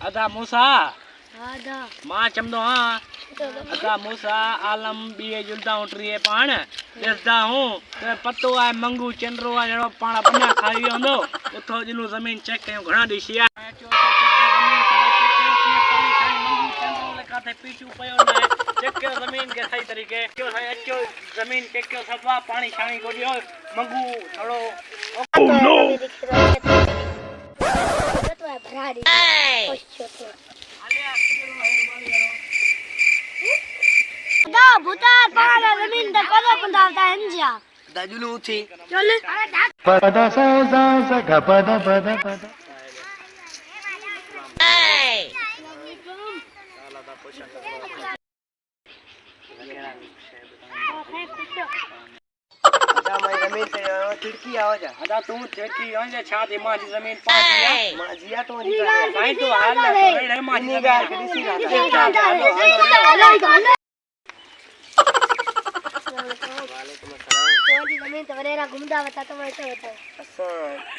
अदा मूसा आदा मां चमदो हां अदा मूसा आलम बीए जुलदा उठरिए पाण देसदा हूं ते पतो है मंगू चंद्रो है जड़ो पाण बना खाई होंदो उथो जिलो जमीन चेक कयो घणा दिसिया पीछू पयो न चेक कयो जमीन के सही तरीके क्यों है अचो जमीन चेक कयो सफा पानी छाणी को दियो मंगू थोड़ो ओ नो तो है भराड़ी खुश छोटो दा भूतार पागल जमीन ते कोदो पंदावता हंजा दाजुलू थी चल पदा सा सा सा ग पदा पदा पदा खिड़की आवाज अदा तू खिड़की आवाज छा दे मां जमीन पाजिया मां जिया तो नहीं कर साईं तो हाल रे मां निगाह के दिसी जमीन तो वरेरा घुमदा बता तो मैं तो असा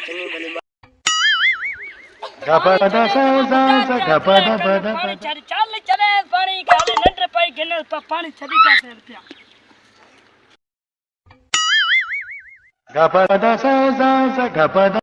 चनी बली ग पदा सा सा सा ग पदा पदा पानी चल चले पानी काले नंटर पाई गिन पानी छदी का से रुपया ग पदा सा सा सा ग पदा